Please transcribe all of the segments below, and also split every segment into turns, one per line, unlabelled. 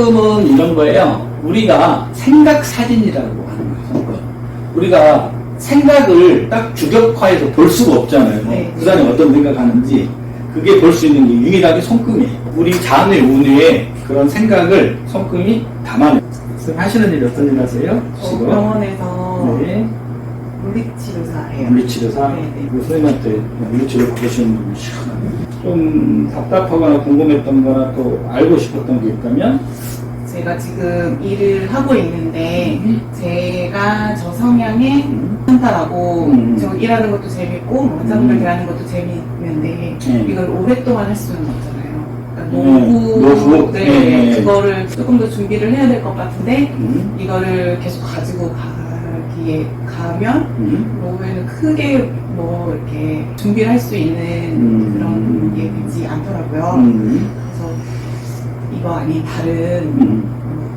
성금은 이런 거예요. 우리가 생각 사진이라고 하는 거예요. 성금. 우리가 생각을 딱 주격화해서 볼 수가 없잖아요.
네.
그 사람이 어떤 생각하는지 그게 볼 수 있는 게 유일하게 손금이에요. 우리 자음의 운유에 그런 생각을 손금이 담아내요. 하시는 일이 어떤 일 하세요?
병원에서
네.
물리치료사예요.
물리치료사?
네네.
선생님한테 물리치료 받으시는 분이 시원하네요. 좀 답답하거나 궁금했던 거나 또 알고 싶었던 게 있다면?
제가 지금 일을 하고 있는데 제가 저 성향의 한타라고 저 일하는 것도 재밌고 환자분들 대하는 것도 재밌는데 이걸 오랫동안 할 수는 없잖아요. 그러니까 노후, 네, 그거를 조금 더 준비를 해야 될 것 같은데 이거를 계속 가지고 가면 노후에는 크게 뭐 이렇게 준비를 할 수 있는 그런 게 되지 않더라고요. 그래서 이거 아닌 다른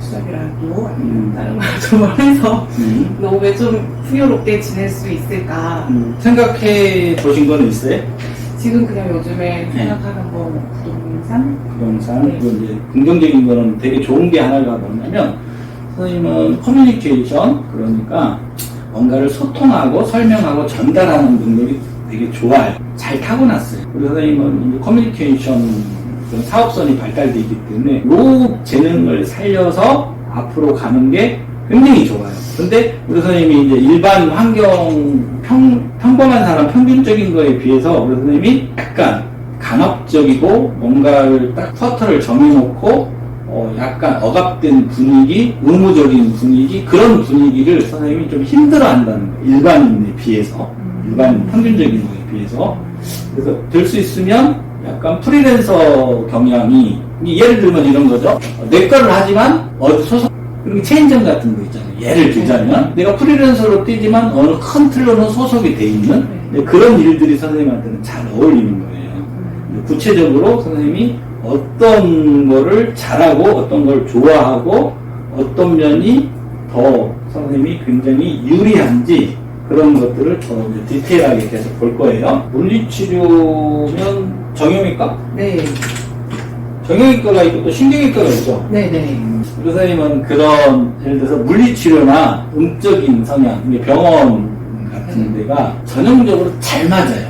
수작이라도 아니면 다른 걸 좀 해서 노후에 좀 풍요롭게 지낼 수 있을까.
생각해 보신 건 있어요?
지금 그냥 요즘에 생각하는 거 뭐 부동산?
부동산?
네.
그리고 이제 긍정적인 거는 되게 좋은 게 하나가 뭐냐면 선생님은 커뮤니케이션, 그러니까 뭔가를 소통하고 설명하고 전달하는 능력이 되게 좋아요. 잘 타고났어요. 우리 선생님은 이제 커뮤니케이션 그런 사업선이 발달되어 있기 때문에 요 재능을 살려서 앞으로 가는 게 굉장히 좋아요. 근데 우리 선생님이 이제 일반 환경 평범한 사람 평균적인 거에 비해서 우리 선생님이 약간 강압적이고 뭔가를 딱 퍼터를 정해놓고 약간 억압된 분위기, 의무적인 분위기, 그런 분위기를 선생님이 좀 힘들어 한다는 거예요. 일반인에 비해서. 일반 평균적인 거에 비해서. 그래서 될 수 있으면 약간 프리랜서 경향이, 예를 들면 이런 거죠. 내 거를 하지만 어디 소속, 그리고 체인점 같은 거 있잖아요. 예를 들자면 내가 프리랜서로 뛰지만 어느 큰 틀로는 소속이 돼 있는 그런 일들이 선생님한테는 잘 어울리는 거예요. 구체적으로 선생님이 어떤 거를 잘하고 어떤 걸 좋아하고 어떤 면이 더 선생님이 굉장히 유리한지 그런 것들을 더 디테일하게 계속 볼 거예요. 물리치료면 정형외과?
네.
정형외과가 있고 또 신경외과가 있죠.
네네.
우리 선생님은 그런 예를 들어서 물리치료나 음적인 성향, 병원 같은 데가 전형적으로 잘 맞아요.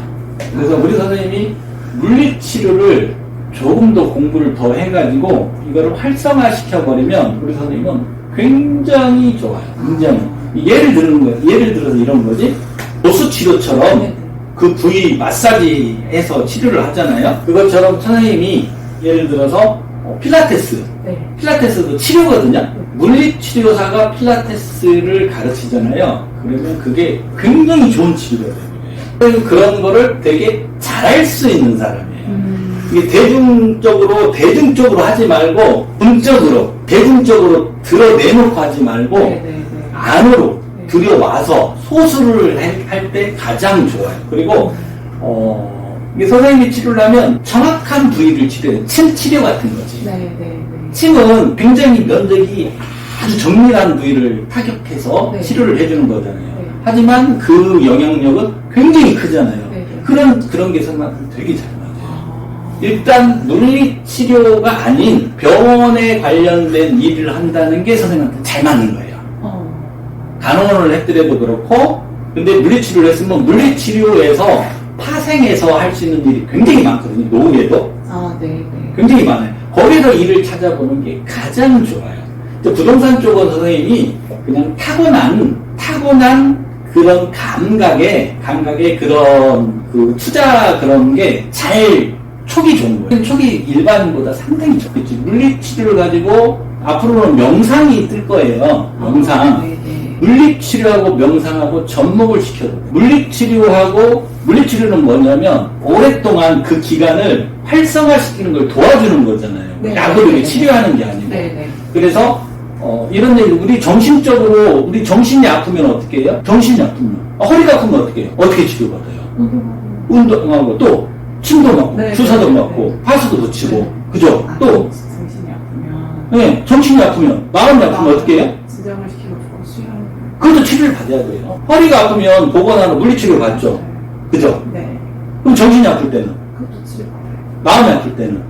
그래서 우리 선생님이 물리치료를 조금 더 공부를 더 해가지고 이거를 활성화시켜버리면 우리 선생님은 굉장히 좋아요. 굉장히. 예를 들어서 이런 거지. 보수치료처럼 그 부위 마사지해서 치료를 하잖아요. 그것처럼 선생님이 예를 들어서 필라테스. 필라테스도 치료거든요. 물리치료사가 필라테스를 가르치잖아요. 그러면 그게 굉장히 좋은 치료가 돼요. 그런 거를 되게 잘할 수 있는 사람이에요. 이게 대중적으로 하지 말고 음적으로 대중적으로 드러내놓고 하지 말고 안으로 들여와서 소수를 할 때 가장 좋아요. 그리고 이게 선생님이 치료를 하면 정확한 부위를 치료해요. 침 치료 같은 거지. 침은 굉장히 면적이 아주 정밀한 부위를 타격해서 치료를 해주는 거잖아요. 하지만 그 영향력은 굉장히 크잖아요. 그런 게 선생님한테 되게 잘 맞아요. 일단 물리치료가 아닌 병원에 관련된 일을 한다는 게 선생님한테 잘 맞는 거예요. 간호원을 했더라도 그렇고, 근데 물리치료를 했으면 물리치료에서 파생해서 할 수 있는 일이 굉장히 많거든요. 노후에도. 굉장히 많아요. 거기서 일을 찾아보는 게 가장 좋아요. 부동산 쪽은 선생님이 그냥 타고난 그런 감각에 그런 그 투자 그런 게 잘 촉이 좋은 거예요. 촉이 일반보다 상당히 좋겠지. 물리치료를 가지고 앞으로는 명상이 뜰 거예요. 명상. 물리치료하고 명상하고 접목을 시켜줘요. 물리치료는 뭐냐면 오랫동안 그 기간을 활성화시키는 걸 도와주는 거잖아요. 약으로 치료하는 게 아니고. 그래서 이런 얘기, 우리 정신이 아프면 어떻게 해요? 정신이 아프면. 허리가 아프면 어떻게 해요? 어떻게 치료받아요? 운동하고, 또, 침도 맞고, 주사도 맞고, 파스도 붙이고, 그죠? 또, 정신이 아프면, 마음이 아프면 어떻게 해요?
진정을 시키고 수혈하는
그것도 치료를 받아야 돼요. 허리가 아프면 보건하는 물리치료를 받죠. 그죠? 그럼 정신이 아플 때는?
그것도 치료받아요.
마음이 아플 때는?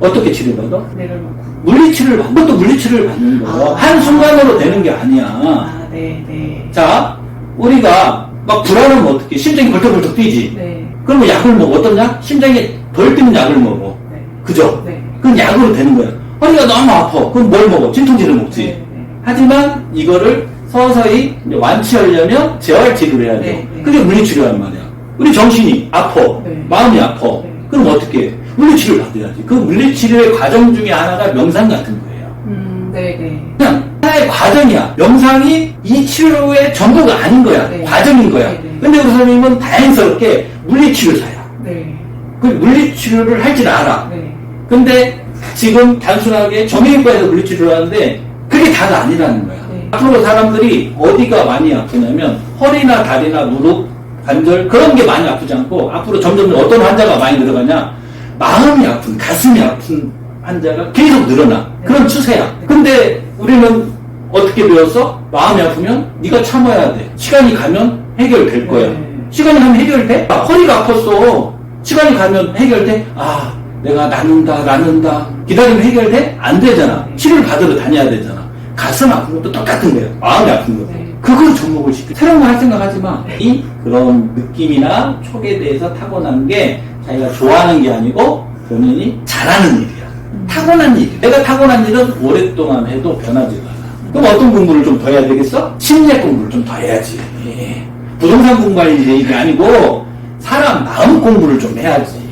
어떻게 치료받아?
내려놓고.
물리치료를 받는 것도 물리치료를 받는 거. 한순간으로 되는 게 아니야.
아, 네.
자, 우리가 막 불안하면 어떻게? 심장이 벌떡벌떡 뛰지?
네.
그러면 약을 먹어. 어떤 약? 심장이 덜 뛰는 약을 먹어.
네.
그죠?
네.
그건 약으로 되는 거야. 허리가 너무 아파. 그럼 뭘 먹어? 진통제를 먹지.
네.
하지만 이거를 서서히 이제 완치하려면 재활치료를 해야 돼.
네, 네.
그게 물리치료란 말이야. 우리 정신이 아파.
네.
마음이 아파.
네.
그럼 어떻게 해? 물리치료를 받아야지. 그 물리치료의 과정 중에 하나가 명상 같은 거예요.
네.
그냥 하나의 과정이야. 명상이 이 치료의 전부가 아닌 거야.
네.
과정인 거야.
네, 네.
근데 우리 선생님은 다행스럽게 물리치료사야.
네.
그 물리치료를 할 줄 알아.
네.
근데 지금 단순하게 정형외과에서 물리치료를 하는데 그게 다가 아니라는 거야.
네.
앞으로 사람들이 어디가 많이 아프냐면 허리나 다리나 무릎, 관절 그런 게 많이 아프지 않고 앞으로 점점 어떤 환자가 많이 늘어가냐 마음이 아픈, 가슴이 아픈 환자가 계속 늘어나. 그런 추세야. 근데 우리는 어떻게 배웠어? 마음이 아프면 네가 참아야 돼. 시간이 가면 해결될 거야.
네.
시간이 가면 해결돼? 허리가 아팠어. 시간이 가면 해결돼? 내가 낫는다. 기다리면 해결돼? 안 되잖아. 치료를 받으러 다녀야 되잖아. 가슴 아픈 것도 똑같은 거야. 마음이 아픈 거.
네.
그걸 접목을 시켜. 새로운 거 할 생각 하지 마. 이 그런 느낌이나 촉에 대해서 타고난 게 자기가 좋아하는 게 아니고 본인이 잘하는 일이야. 타고난 일. 내가 타고난 일은 오랫동안 해도 변하지가 않아. 그럼 어떤 공부를 좀 더 해야 되겠어? 심리학 공부를 좀 더 해야지. 부동산 공부할 일이 아니고 사람 마음 공부를 좀 해야지.